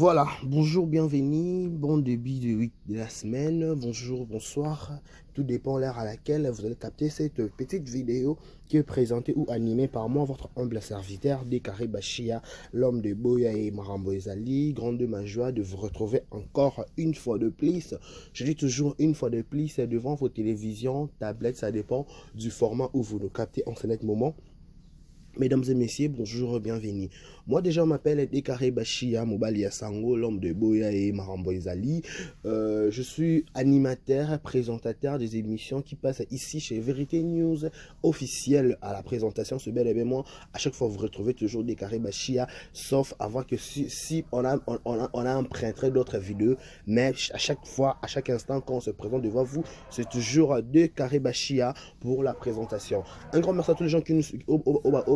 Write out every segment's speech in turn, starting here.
Voilà, bonjour, bienvenue, bon début de week de la semaine, bonjour, bonsoir, tout dépend l'heure à laquelle vous allez capter cette petite vidéo qui est présentée ou animée par moi, votre humble serviteur, Dekare Bashia, l'homme de Boya et Marambo Ezali. Grande ma joie de vous retrouver encore une fois de plus. Je dis toujours une fois de plus devant vos télévisions, tablettes, ça dépend du format où vous nous captez en ce net moment. Mesdames et messieurs, bonjour, bienvenue. Moi déjà, on m'appelle Dekare Bashia Mobali Sango, l'homme de Boya et Marambo Ezali. Je suis animateur, présentateur des émissions qui passent ici chez Vérité News officielle à la présentation. Ce bel événement, à chaque fois vous retrouvez toujours Dekare Bashia, sauf avant que si on a emprunté d'autres vidéos, mais à chaque fois, à chaque instant, quand on se présente devant vous, c'est toujours Dekare Bashia pour la présentation. Un grand merci à tous les gens qui nous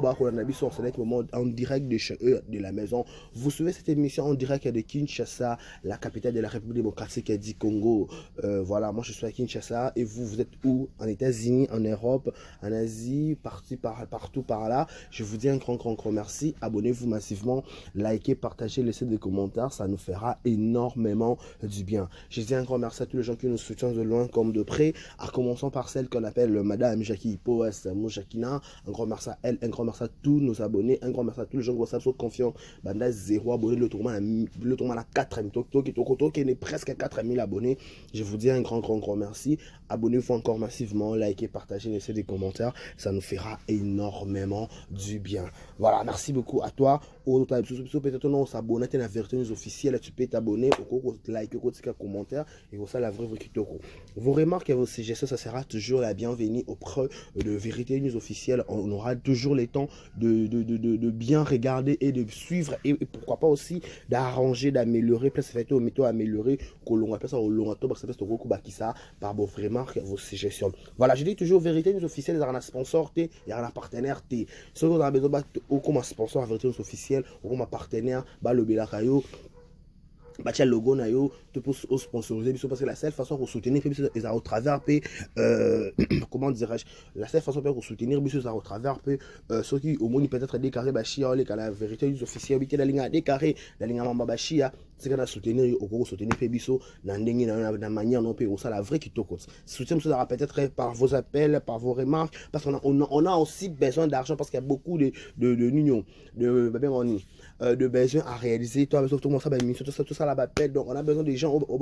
en direct de chez eux, de la maison. Vous suivez cette émission en direct de Kinshasa, la capitale de la République démocratique du Congo. Voilà, moi je suis à Kinshasa et vous êtes où? En États-Unis, en Europe, en Asie, partout par là. Je vous dis un grand merci. Abonnez-vous massivement, likez, partagez, laissez des commentaires, ça nous fera énormément du bien. Je dis un grand merci à tous les gens qui nous soutiennent de loin comme de près, à commencer par celle qu'on appelle Madame Jackie Poas Moujakina. Un grand merci à elle, un grand merci à tous nos abonnés, un grand merci à tous les gens qui sont confiants. Banda 0 abonnés, le tournoi à 4 qui est presque à 4000 abonnés. Je vous dis un grand merci. Abonnez-vous encore massivement, likez, partagez, laissez des commentaires. Ça nous fera énormément du bien. Voilà, merci beaucoup à toi. Peut-être non, s'abonner à la Vérité News officielle. Tu peux t'abonner, liker, commentaire et ça la vraie vos remarques et vos suggestions, ça sera toujours la bienvenue auprès de Vérité News officielle. On aura toujours le temps de bien regarder et de suivre et pourquoi pas aussi d'arranger, d'améliorer, plus fait au métaux améliorer, que l'on appelle ça au long atto, parce que c'est au coup ça par vos remarques et vos suggestions. Voilà, je dis toujours Vérité News officielle, il y a un sponsor, il y a un partenaire, si vous avez besoin de sponsor à Vérité News officielle, ou comme un partenaire, le Belakayo. Batia logo na yo te pour sponsoriser parce que la seule façon pour soutenir c'est au travers comment dirais-je, la seule façon pour soutenir c'est au travers ceux qui au moins peut-être décarré bachia les la vérité officielle la ligne décarré la ligne mamba bachia c'est qu'on a soutenir au soutenir biso na ndenge na manière non peut ça la vraie qui toko soutien ça peut-être par vos appels, par vos remarques, parce qu'on a aussi besoin d'argent parce qu'il y a beaucoup de unions de besoin à réaliser. Toi, tout ça, tout ça, la bête. Donc, on a besoin des gens au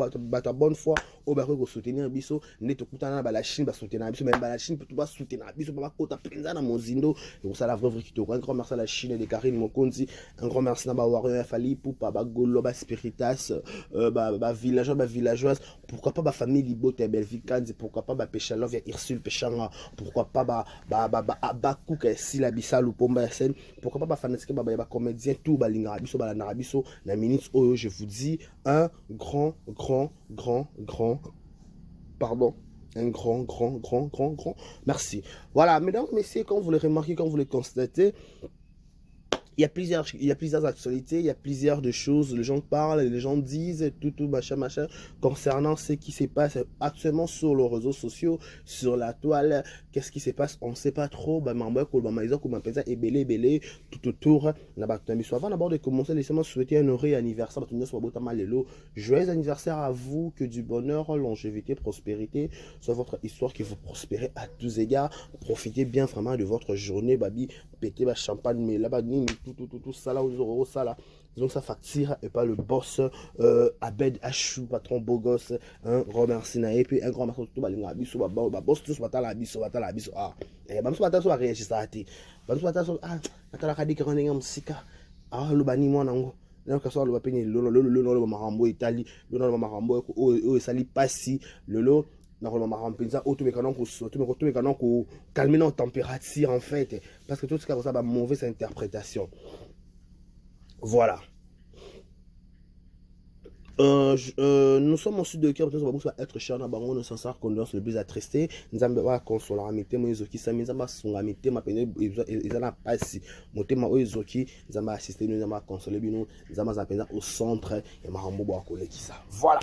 bonne foi, au barreau pour soutenir Bisso. Net au la Chine, va soutenir Bisso, même la Chine, pour tout soutenir Bisso, pour pas kota penza dans mon zindo. Et ça, la vraie qui te un grand merci à la Chine, des Karine Mokonzi, un grand merci à Warrior Fali, pour Baba Golo, Spiritas, villageoise, pourquoi pas ma famille Libo, Belvican, pourquoi pas ma Péchalov, Ursule Péchanga, pourquoi pas Bakou, si la Bissal ou Pomba Sen, pourquoi pas ma fanatique, comédien, tout, je vous dis un grand merci. Voilà, mesdames, messieurs, comme vous le remarquez, comme vous le constatez, il y a plusieurs actualités, il y a plusieurs de choses, les gens parlent, les gens disent tout machin concernant ce qui se passe actuellement sur les réseaux sociaux, sur la toile. Qu'est-ce qui se passe? On ne sait pas trop. Tout autour. Avant d'abord de commencer, laissez-moi souhaiter un heureux anniversaire. Joyeux anniversaire à vous, que du bonheur, longévité, prospérité soit votre histoire, qui vous prospérez à tous égards. Profitez bien vraiment de votre journée, babi. Pétez la champagne, mais là-bas, tout ça là, aux euros, ça là. Donc ça facture et pas le boss Abed Hachou, patron beau gosse, un grand merci et puis un grand merci tout balinga biso ba boss tous batala biso ah et ba mso batala réagir ça ati ba mso batala ah atala kadi ka ndenge musika ah lo bani mwana ngo na ka so lo bapenye lo marambo Italie lo marambo o sali pasi lolo na ko marambo penza auto mekano ko soto meko to mekano ko calmer la température en fait parce que tout ce qui ça ba mauvaise interprétation. Voilà. Nous sommes ensuite de cœur, peut-être que être cher dans bango, nous sommes sans condoléances le plus attristé. Nous avons pas consolamité, mais ils qui nous avons songamité, ma peine, ils en a pas si. Mon thème, ils qui nous avons assisté, nous avons consolé, nous avons appelé au centre et ma rambo à coller qui ça. Voilà.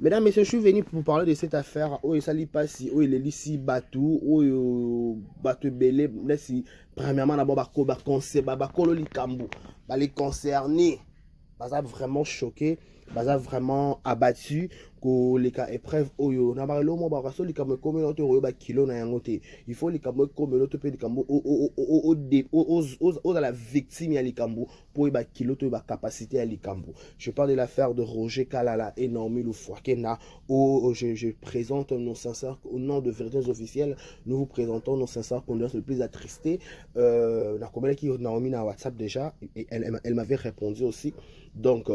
Mesdames, messieurs, je suis venu pour vous parler de cette affaire. Oh, il s'allie pas si, oh, il est ici, Batou, oh, Batou Belé, laisse premièrement d'abord, Bako, Bakonse, Babakolo, Likambu, les concernés. baza vraiment choqué, baza vraiment abattu que les cas épreuve oyo na ba lo mo ba so likambo communauté oyo ba kilo na yango te. Il faut likambo communauté pe likambo o la victime ya likambo pour ba kilo to ba capacité ya likambo. Je parle de l'affaire de Roger Kalala et Naomi Lufwakena où je présente nos sincères au nom de Vérités officielles, nous vous présentons nos sincères condoléances le plus attristés. La commune qui Naomi na WhatsApp déjà et elle m'avait répondu aussi. Donc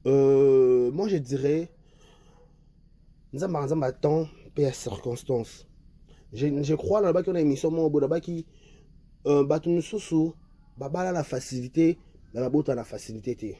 moi je dirais nous avons un temps et à circonstances. Je crois dans la émission mon bout qui nous sous la facilité la botte la facilité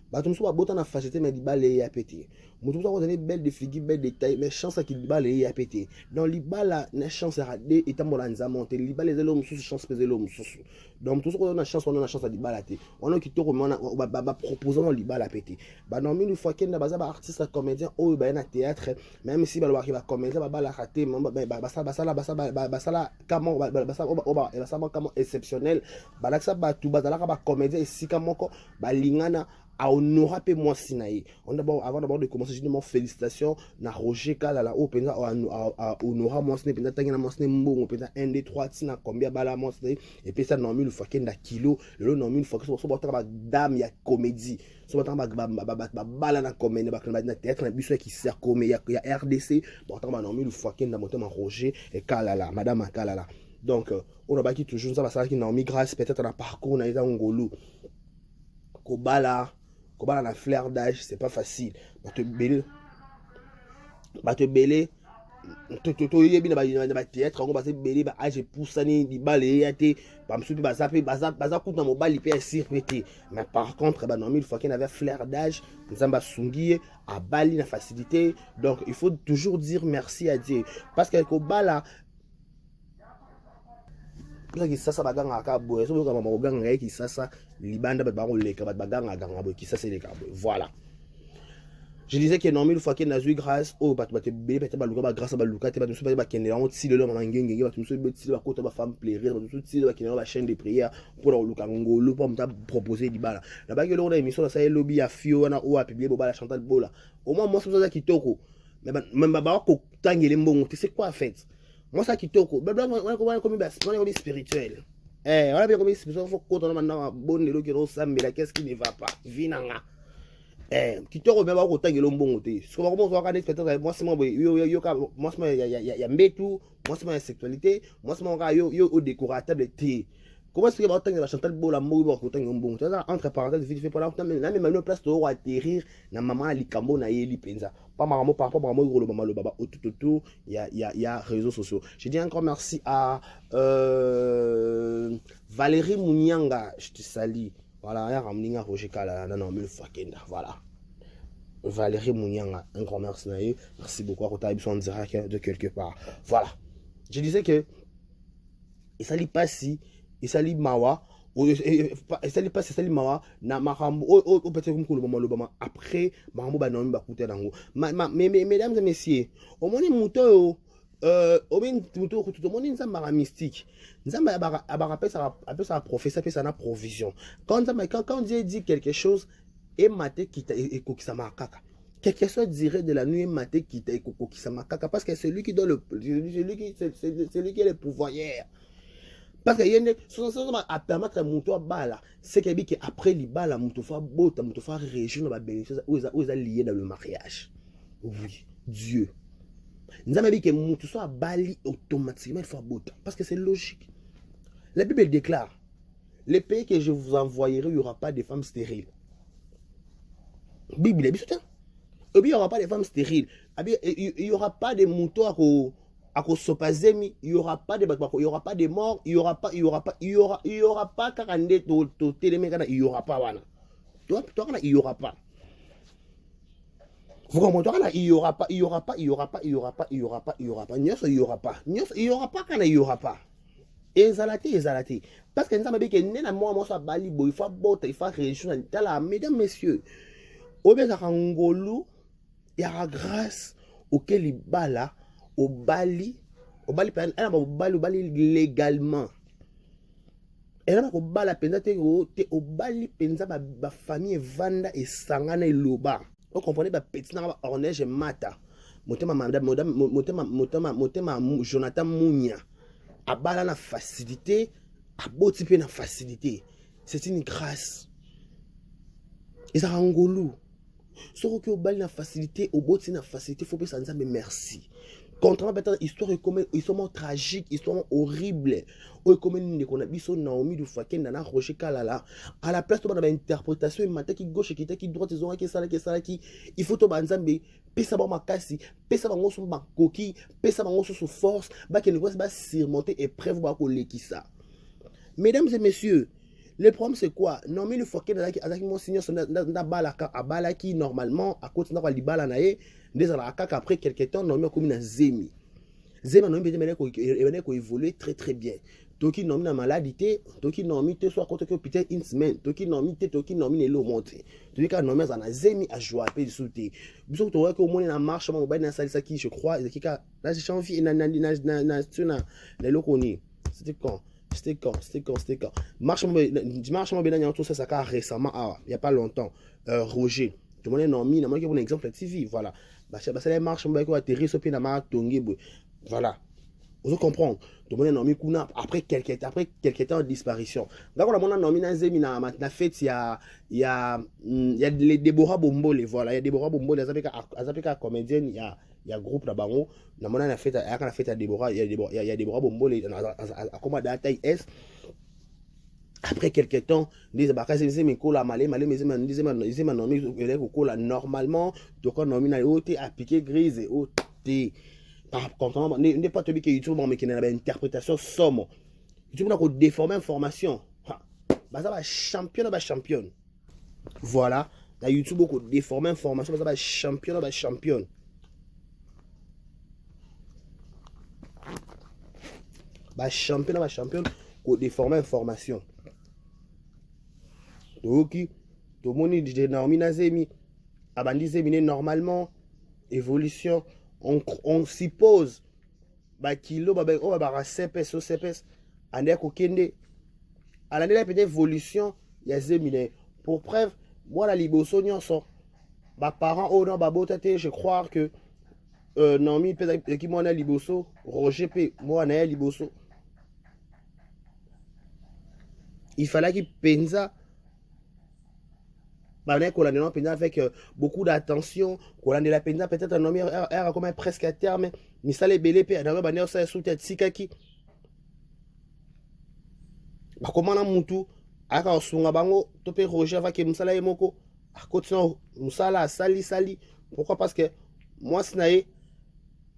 bato musu babota na facilité mais libala ya pété mutu musu akozali belle de figure belle de taille mais chance ki libala ya pété donc libala na chance ya de etambola nzama te libala ezelo mususu chance pezelo mususu donc mutu musu na chance ya libala te on a kitoko mona ba proposant libala pété ba non une fois kenda baza ba artiste comédien o ba na théâtre même si ba ba comédien ba la raté ba sala comment exceptionnel ba la ça ba tout ba la ba comédien esika moko ba lingana à honorer peu moi sinaï on d'abord avant de commencer je dis mon félicitations na Roger Kalala au penza à honorer moi sinaï penza tangina moi sinaï mbongo penza 1 2 3 tina combien bala moi sinaï et puis ça non mille fois kenda kilo le non mille fois que so ba dame ya comédie so ba bala na comédie ba na théâtre na biso qui sert comme ya RDC bon ba non mille fois kenda monter ma Roger et Kalala madame Kalala donc on a baki toujours ça va ça qui non grâce peut-être dans parcours na eza ngolu kobala na flair d'âge, c'est pas facile. Ba te belé to yebi na ba théâtre on va se belé ba âge poussani di balé yaté ba msupi ba zapé baza kuta mobali pe sirpété mais par contre ba non mille fois qu'il avait flair d'âge nzamba sungié a bali na facilité donc il faut toujours dire merci à Dieu parce que kobala qui sasa baganga ka boye so ka mama baganga qui sasa libanda ba leka ba baganga ganga boye qui sasa les cabo voilà je disais que non mille fois qu'il n'a eu grâce au bat bébé peut-être ba luka ba grâce ba luka te ba musu ba kende on ti le mama ngenge ba musu be ti ba kota ba femme plaisir ba musu ti ba kende ba chaîne de prière pour la luka ngolo pour me proposer di bala la ba que l'on a émission ça lobby a fio na o a publier ba la Chantal Bola au moins moi ça kitoko mais même ba ko tangele mbongo tu sais quoi en fait. Moi, ça qui toque, on a comme spirituel. On a bien comme spirituel, il faut qu'on ait maintenant bon nélo qui ressemble, qu'est-ce qui ne va pas? Vinanga. Qui toque, même pas autant que l'on bon côté. Ce qu'on va regarder, peut-être, moi, c'est moi, moi, c'est moi, il y a mbétou, moi, c'est moi, la sexualité, moi, c'est moi, au décorateur de thé. Comment est-ce que va la Chantal Bola mourir autant que bon? Entre parenthèses, vite fait pour la même place de atterrir, na maman Likambo na yeli penza. Pas maramo par rapport à moi le maman le baba autour il y a réseaux sociaux. Je dis encore merci à Valérie Mounianga, je te salue. Voilà, ya ramninga Roger Kala non mais le fakenda voilà. Valérie Mounianga, un grand merci na eu. Merci beaucoup à Rota en direct de quelque part. Voilà. Je disais que et ça lit pas si et ça lit mawa et ça lit pas ça lit mawa na marambo au peut-être comme le moment le moment après marambo ba non ba couter dango mais mesdames et messieurs au moins muto au moins muto tout le monde nzamba mystique nzamba abara appelle ça professeur appelle ça na provision quand Dieu dit quelque chose et maté qui et kokisa makaka quelque chose dirait de la nuit maté qui ta kokisa makaka parce que c'est lui qui donne le c'est lui qui est le pouvoir. Parce que y a une chose à permettre à mon toit bala, c'est qu'après les bala, mon toit bota, mon toit région va bénéficier où ils liés dans le mariage. Oui, Dieu. Nous avons dit que mon toit bali automatiquement il faut bota parce que c'est logique. La Bible déclare les pays que je vous envoyerai, il n'y aura pas de femmes stériles. Bible, il n'y aura pas de femmes stériles. Il n'y aura pas de moutons à il y aura pas de il y aura pas de morts, il y aura pas 42 il y aura pas wana. Toi il y aura pas. Vous comprenez là il y aura pas. Nyos il y aura pas quand il y aura pas. Ezalati parce que nous avons dit que nena moi ça bali boy il faut bota il faut région là mesdames messieurs. Obeza ngolu il y a grâce auquel il bala au bali légalement elamba kobala penza te obali penza ba famille vanda et sangana eloba. Vous comprenez ba petit na ba ornage mata. Motema Jonathan Mounia. Abala na facilité, aboti pe na facilité. C'est une grâce. Et ça rangolou. Soko ki obali na facilité, oboti na facilité, faut pas s'en dire merci. Contrairement à l'histoire, ils sont tragiques, ils sont horribles. Comme on a vu Naomi du Faken dans la Rocher Kalala. À la place de l'interprétation, il m'a dit gauche, qui droite, il faut que Banzambe, pesa ba makasi, pesa bango so makoki, pesa bango so force, ba que ne va surmonter épreuve ba ko lekisa. Mesdames et messieurs, le problème c'est quoi? Naomi du Faken avec mon signal na balaka abalaki normalement à côté na libala nae. Après quelques temps, Naomi a commis un Zemi. Zemi a évolué très très bien. Toki Naomi na maladie, Toki Naomi te soit contre que peut-être une semaine, Toki Naomi est le monté. Toki ka Naomi a Zemi a joué à paix sauter. Bisous tu vois que au moins na marche ma mobile na salle ça qui je crois, qui ka là j'ai envie na les loconi. C'était quand marche ma bien tout ça récemment il y a pas longtemps Roger. Tout le monde est Naomi, na moi qui bon exemple la TV, voilà. Bah ça les marche on va atterrir sur pied na ma tongi voilà. Vous comprenez? Tout le monde est Naomi kuna après quelques temps de disparition. D'accord, on a Naomi na Zemi na fête il y a les Déborah Bombole, voilà, il y a Déborah Bombole azapeka comédienne, il y a groupe là-bas na mona na fête à Déborah, il y a Déborah Bombole à comment data S. Après quelques temps, les abakasi me cola malé normalement donc on a été appliqué grise et OT par contre n'est pas celui qui YouTube mais qui n'a pas interprétation somme YouTube n'a que déformer information bah ça va championne voilà la YouTube beaucoup déformer information ça va championne bah championne ko déformer information. Donc, tout le monde dit Naomi Nazemi, Abandi Zemine normalement, évolution, on suppose, bah kilo, bah CPS, ande kokende, à l'année peut-être évolution, il y a Zemine. Pour preuve, moi la liboso nyonso, bah parents oh non bah botate, je crois que Naomi peut-être qui moi na liboso, Roger P, moi na liboso. Il fallait qu'il pensa avec beaucoup d'attention, qu'on a de la peine peut-être un homme est comme presque à terme, mais ça les belé pe dans banner ça sous tête sikaki. Ba comment na mutu aka sunga bango topé Roger va ke musala yemoko a continue musala sali pourquoi parce que moi sinae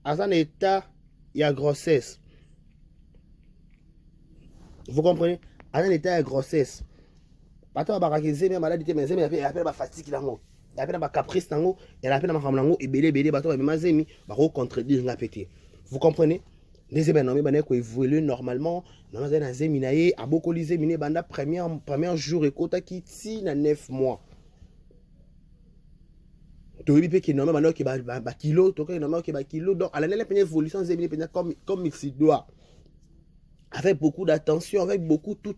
à un état il y a grossesse. Vous comprenez? À un état de grossesse. Pato barakeze mais maladie mais zemi appelle ba fatigue nango il appelle ba caprice nango il appelle ma nango et belé bato ba zemi ba ko contredire nga pété. Vous comprenez? Les événements ba ko évoluer normalement na na zemi naé a beaucoup lisé miné banda premier jour et kota ki ti na 9 mois to lipe ki normalement banda ki ba kilo to ka normalement ki ba kilo donc à l'année première évolution zemi comme il se doit avec beaucoup d'attention avec beaucoup tout.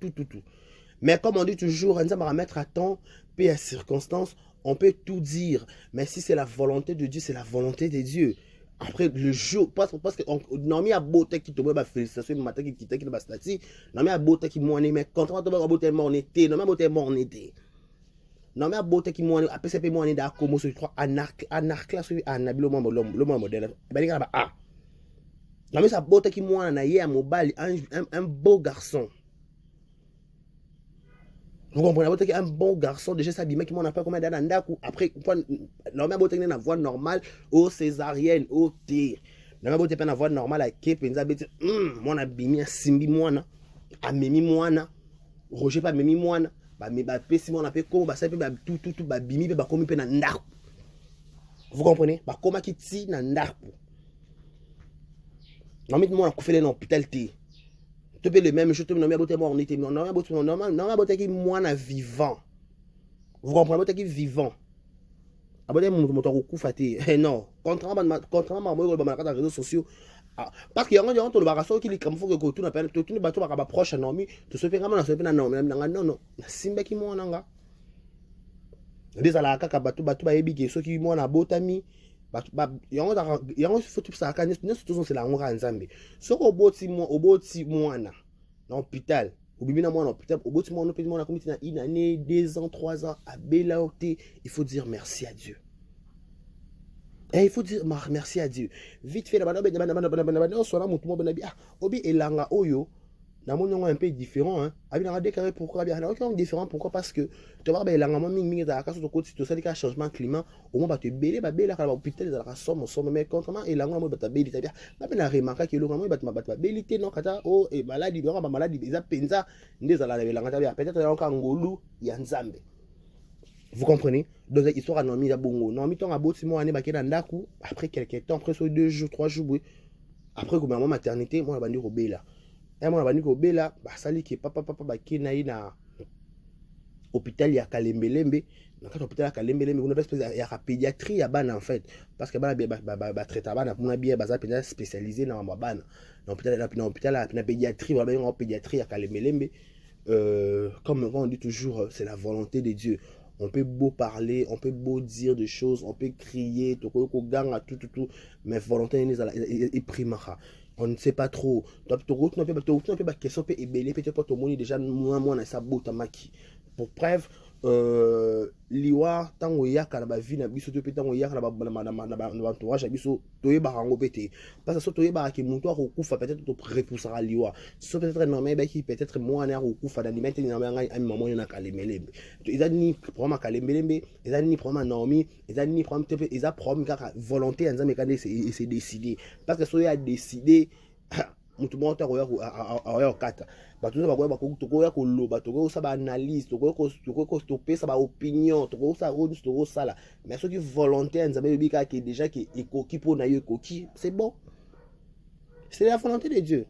Mais comme on dit toujours, on va mettre à temps, puis à circonstance, on peut tout dire. Mais si c'est la volonté de Dieu, c'est la volonté de Dieu. Après le jour, parce que non mais à beauté qui tombe ba félicitations le matin qui quitte qui ba stati, non mais à beauté qui moi mais contrairement à beauté mon été, non mais beauté mon été. Non mais à beauté qui moi après c'est moi da comme je crois anarcla sur anabilo le modèle. Ben il ah. Non mais ça beauté qui moi na hier mobile un beau garçon. Vous comprenez, un bon garçon, déjà ça dit, mais qui m'en a pas comme un d'aku. Après, normalement, vous avez une voix normale, au césarienne, au tir. Normalement, vous avez une voix normale, à qui, vous avez dit, moi, on a bimi, simbi, moi, a mimi, moi, Roger, pas mimi, moi, bah, mais, bah, si on a fait comme, bah, ça peut, bah, tout, bah, bimi, bah, comme, il peut, vous comprenez, bah, comment qui tire, nan, d'aku. Normalement, moi, on a fait l'hôpital, tu peux le même chose, tu peux nommer beauté mort, normalement beauté qui moi vivant. Vous comprenez beauté qui vivant. Abonné mon moteur au coup faté. Non, contrairement à moi dans les réseaux sociaux, Ah, parce que yango yango to le baraso qui li comme faut que tout na peine tout ne bato ba proche Naomi to se penga na se penga Naomi na non non na simba ki mona nga ndezala kaka bato ba yebi ke soki mona botami bato ba yango faut tout ça ka ne surtout c'est la ngora nzambe soko oboti mwana na hôpital obimi na mwana hôpital oboti mwana komiti na une année 2 ans 3 ans à belaoté il faut dire merci à Dieu. Et il faut dire merci à Dieu. Vite fait, obi elanga oyo, na mon un peu différent. Hein. Abi na déclaré pourquoi bien différent pourquoi parce que tu vas elanga mingi za ka so ko si to sali ka changement climat au moins ba te belé ba bela ka hôpital za ka somme mais comment elanga mo ba ta beli ta bien. Ba na remarquer que le mo ba ta belité non kata o e maladie ba maladie eza penza ndeza la elanga ta bien peut-être ka ngolu ya nzambe. Vous comprenez? Donc, l'histoire a nommé Bongo. Non, mi-temps à Botimo, année bakena ndaku. Après quelques temps, après 2 jours, 3 jours, oui. Après, comme ma maternité, moi, je suis là. Et moi, je suis là. Bah, ça dit que papa, bakena na hôpital ya Kalembelembe. Dans l'hôpital ya Kalembelembe, on a espèce de pédiatrie ya ban en fait. Parce que bah, traiter ban, on a bien basé spécialisé dans ma ban. Dans l'hôpital la pédiatrie, on a bien pédiatrie ya Kalembelembe. Comme on dit toujours, c'est la volonté de Dieu. On peut beau parler, on peut beau dire des choses, on peut crier, tout, mais volonté est primara. On ne sait pas trop. Pour preuve, liwa tango yaka na ba vie na biso to pe tango yaka na ba entourage biso to yeba rango pété parce que so to yeba ki muntu akufa peut-être to repoussera liwa so peut-être non mais qui peut-être moi na akufa dans limite na nga ami maman na Kalembelembe to izani problème Kalembelembe izani problème Naomi izani problème te iza problème kaka volonté nzambe kande c'est décidé parce que so ya décidé mutu monta roya kata bato na bakoya bakoya koloba tokoya kosala baanalyse tokoya kopesa baopinion tokoya kosala oyo nyonso tokosala mais soki volonté ya nzambe elobi kaka déjà ke ekoki mpo na yo ekoki c'est bon, c'est la volonté de Dieu.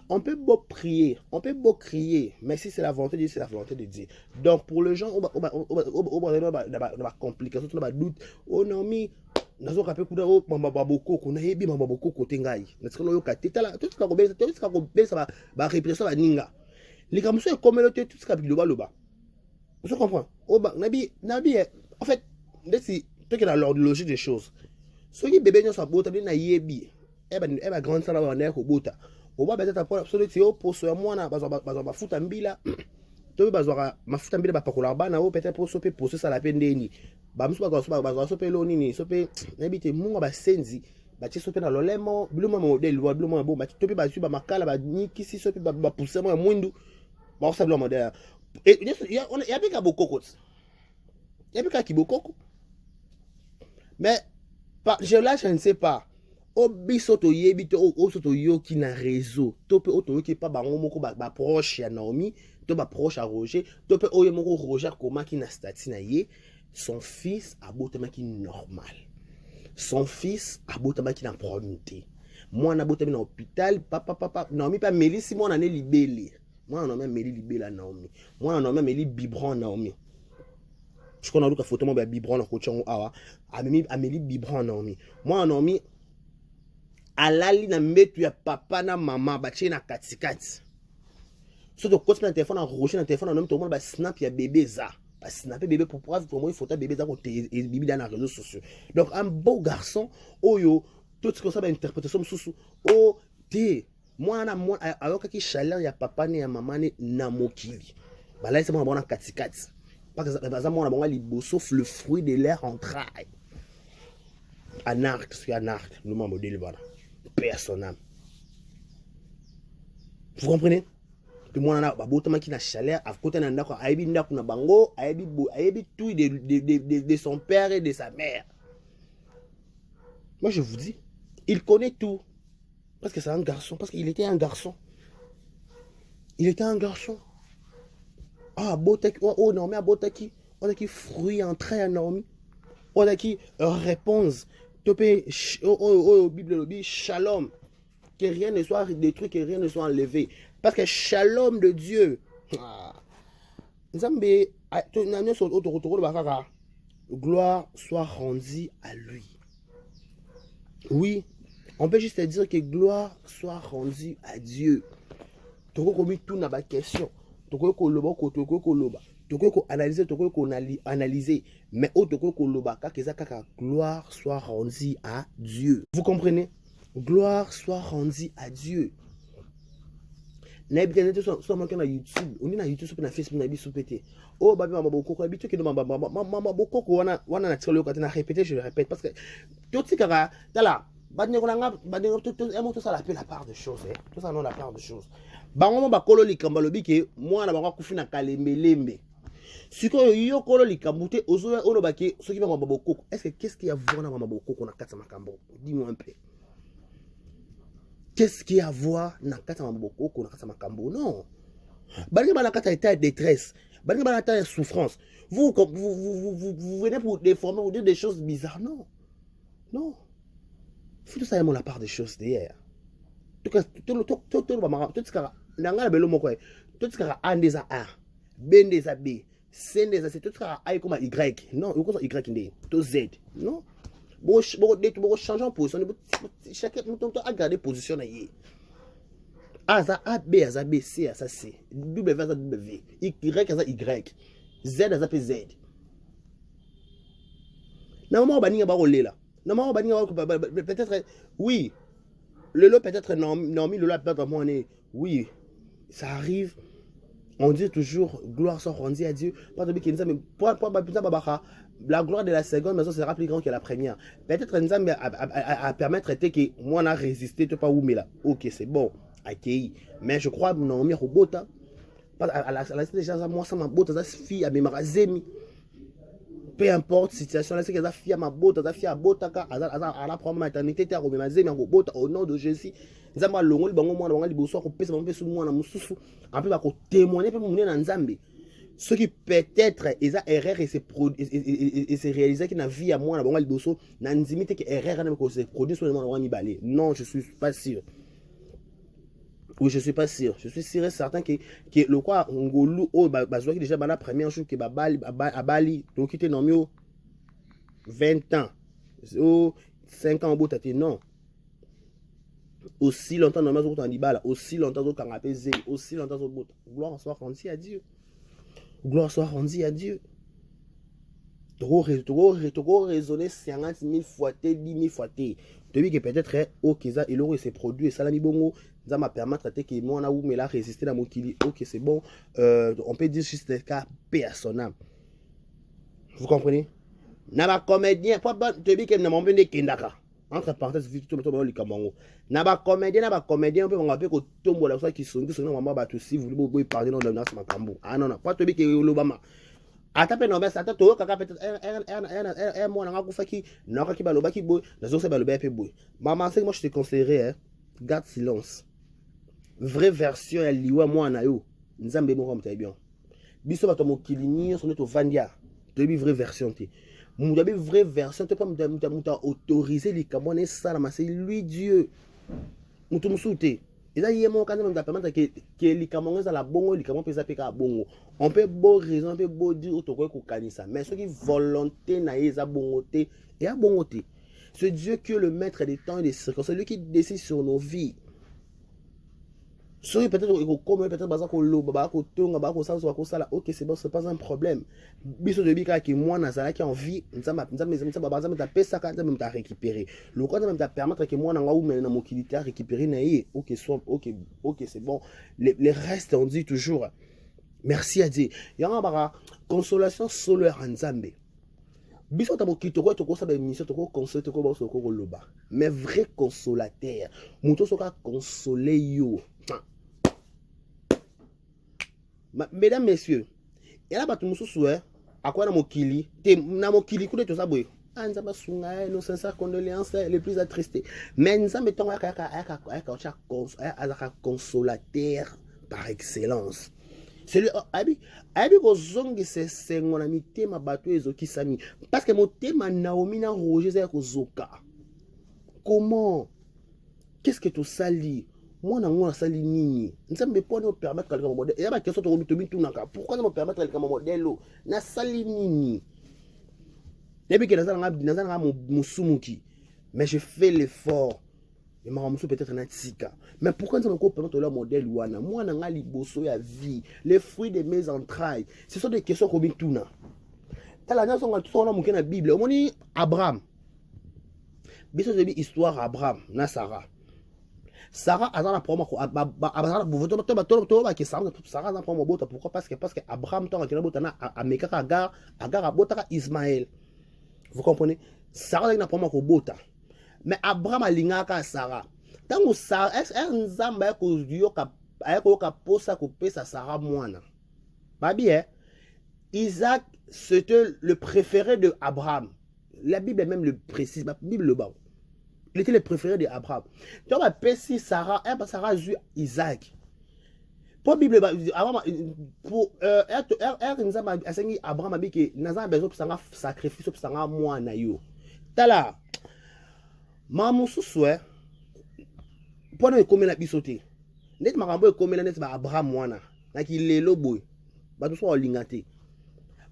On peut beau prier, on peut beau crier, mais si c'est la volonté de Dieu, c'est la volonté de Dieu. Donc pour les gens, on va complication, on va doute, oh non mais nazo kapé kuda o mama boko ko na yebi mama boko ko tengai na tsikono yo katela tout ça ko besa ba répression ba ninga les comme ça communauté tout ça biloba loba vous comprenez o ba nabi en fait si toi qui dans l'ordre logique des choses ceux qui bébé nyonso bota na yebi e ba grande sala ba na ko bota o ba peut-être pour absolument yo poso ya mwana ba futa mbila to bazwaka mafuta mbila bapakola bana o peut-être pour sope poso sala pe ndeni bamusu bazwa sope lo nini sope nabite munga basenzi batie sope na lolemo biloma modèle wa biloma bon batie tope bazwi ba makala ba nikisi sope ba pousser mo mwindu ba osabla modèle et on y a bika bokoko y a bika kibokoko mais je ne sais pas obiso to yebi to o soto yoki na réseau tope oto yoki pa bango moko ba proche ya Naomi to ba proche à Roger tope oyo moko Roger koma ki na stati na ye son fils a botamaki normal son fils a botamaki na probité moi na botami na hôpital papa Naomi pa Melisi moi na ne libeli moi na Meli libela Naomi moi na Meli biberon Naomi je connais luka photo mo ba biberon na kochongo awa ameli biberon Naomi moi Naomi alali na mbetu ya papa na mama batie na katikati so to kote na téléphone na Roger na téléphone na Naomi to mona ba snap ya bébé za ba snapper bébé pour preuve pour moi il faut ta bébé za ko bibi dans les réseaux sociaux donc un beau garçon oyo tout ce que ça ba interprétation sous oh té moi alors ki chaleur ya papa ne ya mama ne na mokili ba là c'est moi na katikati parce que baza moi na bonga liboso le fruit de leur entraille anarque le mot modèle voilà personnel. Vous comprenez? Puis moi na babotama ki na chaleur à côté na ndako ayebi ndako na bango ayebi tout de son père et de sa mère. Moi je vous dis, il connaît tout parce que c'est un garçon, parce qu'il était un garçon. Il était un garçon. Ah botaki oh non mais botaki on a qui fruit entrée à Naomi. On a qui réponse topé Bible le dit shalom, que rien ne soit détruit, que rien ne soit enlevé parce que shalom de Dieu Nzambe gloire soit rendue à lui. Oui, On peut juste dire que gloire soit rendue à Dieu. Tu peux tout dans la question. Tu peux analyser, tu peux analyser. Mais tu peux que gloire soit rendue à Dieu. Vous comprenez? Gloire soit rendue à Dieu. Na bien so mo kana YouTube, on na YouTube na Facebook na biso pété. Oh babi mama boko ko bitu ke mama boko ko wana na tselo ko na répéter, je le répète parce que tout ce kara tala badne ko nga badne tout emo tout ça la part de choses hein. Tout ça non la part de choses. Bango ba kolo likamba lobi ke mwana ba ku fina kalembelembe. Siko yo kolo likambu te ozo ono ba ke soki mama boko. Est-ce que qu'est-ce qu'il y a voir na mama boko ko na kata makambo? Dis-moi un peu. Qu'est-ce qu'il y a à voir dans le Maboko ou dans le Makambo? Non. Dans le état de détresse, dans le état de souffrance, vous venez pour déformer, vous dire des choses bizarres. Non. Non. Il faut tout ça la part des choses derrière. Tout ce qui est A des A, B des A B, C des A C, tout ce qui est A comme Y. Non, il y a Y, tout Z. Non. Bon changer en position, chacun a gardé position là. A ça A B ça B C ça C, W ça W, Y ça Y, Z ça Z. Normalement baninga ba roller là. Normalement baninga peut-être oui. Le lot peut-être non le lot peut-être moi oui, ça arrive. On dit toujours gloire soit rendue à Dieu. Pas de mais la gloire de la seconde maison sera plus grande que la première. Peut-être Nzambe à permettre que moi on a résisté, tu pas où mais là. OK, c'est bon, accueilli. Mais je crois non mi robota. À la déjà moi ça ma bota ça fille à mes marazemi. Peu importe situation là c'est que ça fille à ma bota, ça fille à bota ka à la première maternité tu as remis mazemi en bota au nom de Jésus. Nzambe longoli bango mwana bango liboso ko pesa bango pesu mwana mususu. En plus va ko témoigner pe mouné na Nzambe. Ce qui peut-être ils a erreur et se réaliser qu'il na vie à moi na bango liboso na nzimite que erreur na ko se produit sur le monde wani balé. Non, je suis pas sûr. Oui, je suis pas sûr. Je suis sûr et certain que le quoi ngolu o bazwa qui déjà bana première jour que bali donc qui était normio 20 ans. Oh 5 ans au bout non. Aussi longtemps dans ma zone en Ibala, aussi longtemps au canapé zé, aussi longtemps au bout. Gloire soit rendue à Dieu. Gloire soit rendue à Dieu. Trop raisonner 50 000 fois, 10 000 fois. Depuis que peut-être ok ça il aurait ses produits et ça la bongo, ça m'a permis de traiter que moi on a où mais là résister dans mon kili. Ok c'est bon, on peut dire juste des cas personnels. Vous comprenez? N'a pas comédien, pas depuis que n'a m'en venu kendaka. Entre parenthèses, tout le monde est comme n'a pas comédien, on peut m'appeler que tombe là ça qui sont maman battu si vous voulez parler dans le nas makambo. Ah non non, pas depuis que l'Obama. Atape no besa atato kaka peut-être moi na kufa ki na ka ki baloba ki boy na zo se baloba pe boy. Maman c'est moi je te conseillerais hein, garde silence. Vraie version ya liwa moi na yo. Nzambe mo comme bien. Biso ba to mo kilini so neto vandia. De bi vraie version te. Mudabi vraie version te pas muta autoriser les kamone ça la c'est lui Dieu. Mutu musute. Et ça y est mon quand même permettre que les kamone ça la bongo les kamone pesa peka bongo. On peut beau raison, on peut beau dire auto ko kanisa, mais ce qui volonté na eza bongoté et a bongoté. Ce Dieu qui est le maître des temps et des circonstances, celui qui décide sur nos vies. Celui peut-être comme peut-être baza ko lo baba ko tonga ba ko ça là, OK, c'est bon, c'est pas un problème. Biso de bika qui moi nazala qui en vie, nzamba baza me taper ça quand même t'a récupérer. Le quoi même t'a permettre que moi na ou mais na mokilité récupérer na yé. OK, soit OK, c'est bon. Les restes on dit toujours merci à Dieu. Il y a une consolation solaire en Nzambe. Biso ta bokito ko to ko sa ba mission to ko consoler to ko ba so ko loba. Mais vrai consolateur. Muto so ka consoler yo. Mesdames, messieurs, il y a battu mususu à quoi na mokili, te na mokili ku de to sa boy. Nzamba sunga nos sincères condoléances les plus attristés. Mais Nzambe tonga ka consolateur par excellence. C'est le abi ko zongi se sengo na mitema bato ezoki sami parce que motema Naomi na Roger za ko zoka. Comment? Qu'est-ce que tu sali? Moi na ngona sali nini? Nzambe pone o permettre quelqu'un mon modèle. Et ba question to bitomi tunaka. Pourquoi ne me permettre quelqu'un mon modèle na sali nini? Depuis que nazanga musumuki. Mais je fais l'effort Et Maramuso peut-être un tika. Mais pourquoi nous avons permettre le modèle Wana? Moi, je suis liboso ya vie, les fruits de mes entrailles. Ce sont des questions comme tout na. T'as la nation tout on a montré dans la Bible. On dit Abraham. Biso c'est histoire Abraham na Sarah. Sarah azana problème ko Sarah na problème bota pourquoi parce que Abraham tant que bota na ameka Agar bota Ismaël. Vous comprenez? Sarah na problème ko bota. Mais Abraham alingaka Sarah. Tango Sarah nzamba ko yoka ayoka posa ko pesa Sarah mwana. Ba bien. Isaac c'était le préféré de Abraham. La Bible même le précise, la Bible le bat. Il était le préféré d'Abraham. Donc, on a Sarah, Sarah a eu Isaac. Pour la Bible, pour Abraham a dit que nous avons besoin de sacrifice pour sacrifier moi. Tala, maman souhait, pour nous commettre la bisoté. Net marambo commettre la net Abraham moi na qui le lobo. Ba tout soit lingate.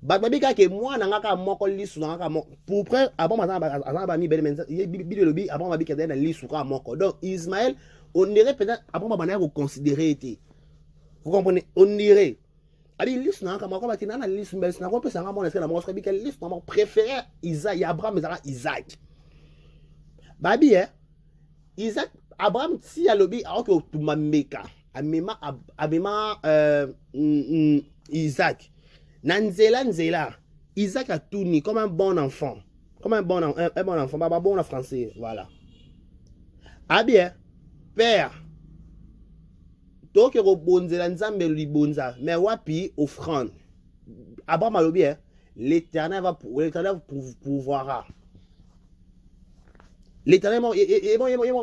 Babika ke moi nangaka moko lisu nangaka moko pour près avant mazamba mi belle menza bidé lobi avant mabika na lisu ka moko. Donc Ismaël on dirait peut-être avant mabana ko considérer été. Vous comprenez? On dirait abi lisu nangaka moko ba tina na lisu mbes na ko pesa nga mona sala moko so bika lisu moko préféré Isaac Abraham ezaka Isaac. Babi Isaac Abraham si ya lobi a ko tumameka amema Isaac. Nanzela, Isaac a tout ni comme un bon enfant. Comme un bon enfant, pas bon en français, voilà. Ah bien, père, donc rebonzela nzambe libonza, mais wapi offrande. Abraham a bien, l'Éternel va pouvoir. L'Éternel va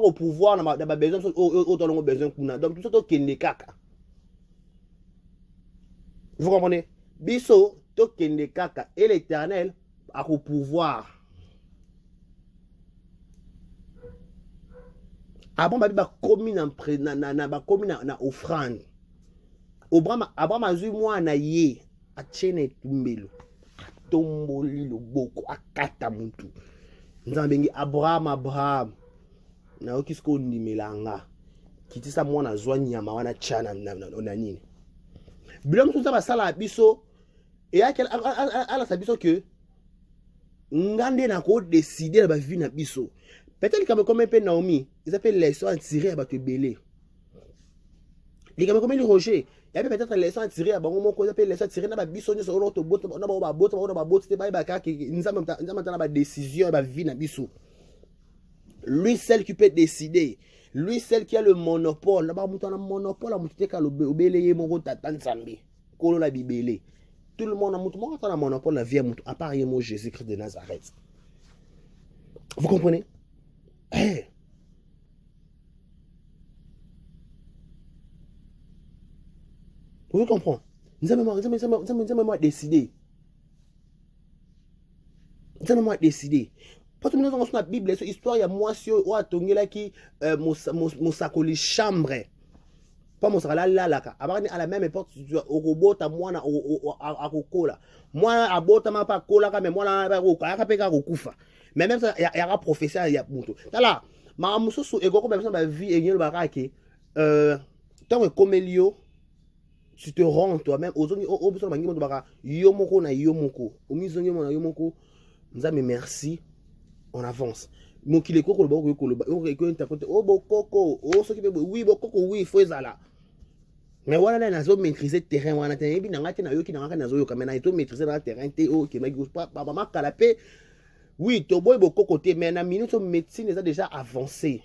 au pouvoir dans ma besoin, au besoin qu'on a. Donc tout ça qui est kaka. Vous comprenez? Biso, tokende kaka, et l'Éternel a au pouvoir. Abraham a commis na offrande. Abraham a eu moi na ye, a chene tumbelo, a tomboli lo boko, a kata mutu. Nzambengi Abraham, na okisko ndimelanga, kitisa moi na zwa nyama wana chana na nini. Bilom tout ça va sala biso. Et à la sabiso que ngande na ko décider la vie na biso. Peut-être comme un peu Naomi, ils appellent les soins tirés à battre belé. Les comme le Roger, il y avait peut-être les soins tirés à bango ko appelle les soins tirés na biso ni so to bot na ba bot c'était ba ka ki nzamba na ba décision ba vie na biso. Lui seul qui peut décider. Lui seul qui a le monopole. Na ba mutu na monopole a mutu ka lo belé ye mo tata nzambe. Ko la bibélé. Tout le monde a un monopole la vie à part moi Jésus-Christ de Nazareth. Vous comprenez? Hey. Vous comprenez? Nous avons décidé. Nous avons décidé. Parce que nous avons la Bible, cette histoire, il y a moi sur Oatongela qui moussakoli chambre. Pas mon sala là à la même époque au robot à moi à kokola moi à bota ma pas kola mais moi na ba ko aka peka ko kufa mais même ça il y aura professeur il y a muto là ma mususu ego ko même ça ba vie et ba ka ke tant comme Elio tu te rends toi-même aux au besoin bangi moto ba yo moko na yo moko o mizongi mo na yo moko nzambe merci on avance mokile koko le boko ko le ko interpréter o bokoko o so ki be oui bokoko oui faut ezala. Mais voilà, nous avons maîtrisé le terrain. Nous avons maîtrisé le terrain. Oui, tu as beaucoup côté, mais la médecine est déjà avancée.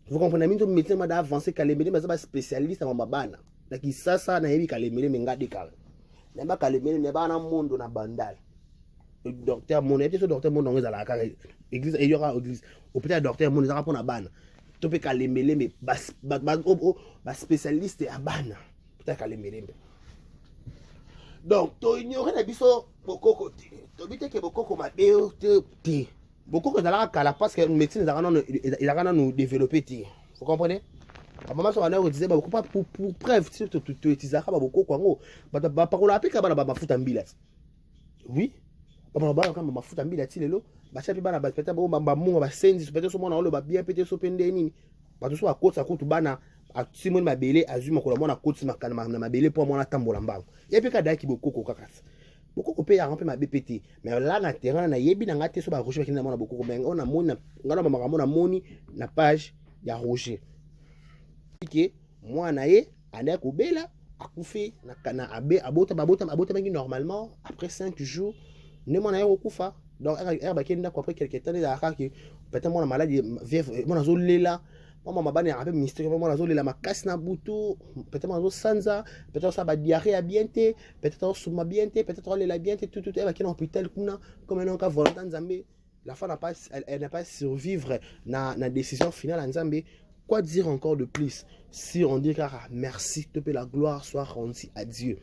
Vous comprenez? La médecine est avancée. Les médecins sont spécialistes dans la bana. Donc, ça, na yebi kalemele menga dekal. Namba kalemele ne ba na mondo na bandal. Docteur mon était docteur mon dans la église et il y aura église. Au peut-être docteur mon za pour na bana. Tu peux kalemele mais bas spécialiste à bana. Peut-être kalemele. Donc, tu ignorer na biso beaucoup côté. Tu bite que beaucoup comme te. Beaucoup que dans la parce que médecine il a nous développer. Vous comprenez? Maman so wana disait beaucoup pas pour preuve tu utiliser beaucoup quoi ngo ba parola apika ba futa mbila. Oui, Papa ba kama mafuta mbila ti lelo bacha pe bana peut-être ba munga ba senzi peut-être so mona olo ba bien peut-être so pende nini ba to so akotsa kutu bana atimoni mabele azuma kola mona kotsi makana na mabele po mona tambola mbango ye pe ka daki bokoko kakasa bokoko pe ya rampe ma BPT mais là na terrain na yebi na ngate so ba rocher bakina mona bokoko mais on a moni ngana ba makamona moni na page ya Roger que moi na ye anda kobela akufi na kana abe abota bangi normalement après 5 jours ne mona ye okufa donc er bakenda ko après quelque temps de la que peut-être moi maladie mona zo lela moi mabane rappel ministère moi zo lela makasi na butu peut-être moi zo sanza peut-être ça ba diarrhée à bienté peut-être sous ma bienté peut-être lela bienté tout er bakena hôpital kuna comme un cas volontaire nzambe la femme n'a pas elle n'a pas survivre na décision finale nzambe. Quoi dire encore de plus si on dit car merci, que la gloire soit rendue à Dieu.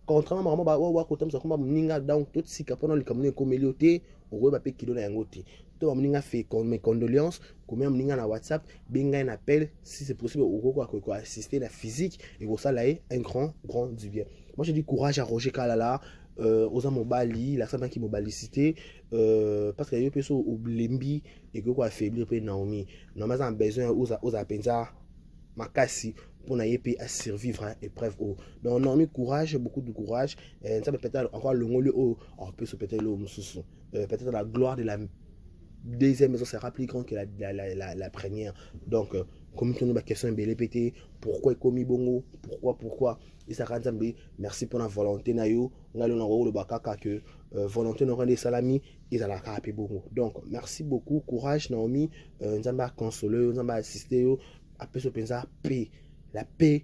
Contrairement à moi, quand ça comme mninga donc tout si capon les communes comme melioté, on va payer kilo na yangote. Tout mninga fait comme mes condoléances, comme mninga na WhatsApp, benga un appel si c'est possible au quoi assister la physique et pour ça là un grand du bien. Moi je dis courage à Roger Kalala. Aux Mobali, la femme qui mobilicité parce qu'il y a des personnes au Blembi et que quoi affaiblir pe Naomi. Normalement on a besoin aux apenza makasi pour n'ailler à survivre à épreuve. Donc Naomi courage, beaucoup de courage. Ça peut peut-être encore le mot le haut, on peut se peut-être le mususu. Peut-être la gloire de la deuxième maison sera plus grande que la première. Donc, comme tu nous as question BLPT, pourquoi commis bongo, pourquoi et ça merci pour la volonté nayo, on a le bakaka que volonté n'aura des salami et ça la capé bongo. Donc, merci beaucoup, courage Naomi, nous avons consolé, nous avons assisté, après ce pensa paix, la paix,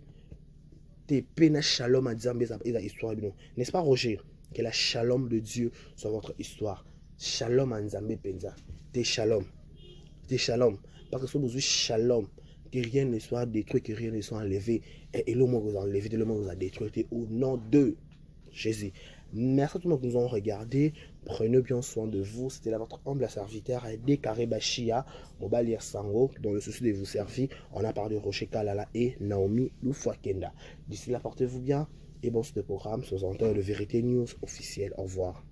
t'es paix na shalom à Zambie et la histoire n'est-ce pas Roger, que la shalom de Dieu soit votre histoire. Shalom à Nzambe penza. T'es shalom. Parce que si vous avez shalom, que rien ne soit détruit, que rien ne soit enlevé. Et le monde vous a enlevé, le monde vous a détruit. Au nom de Jésus. Merci à tous ceux qui nous ont regardé. Prenez bien soin de vous. C'était là votre humble serviteur, Décaré Bachia, Mobali Sango, dans le souci de vous servir. On a parlé de Rocher Kalala et Naomi Lufwakenda. D'ici là, portez-vous bien. Et bon, ce programme, 60 heures de Vérité News officiel. Au revoir.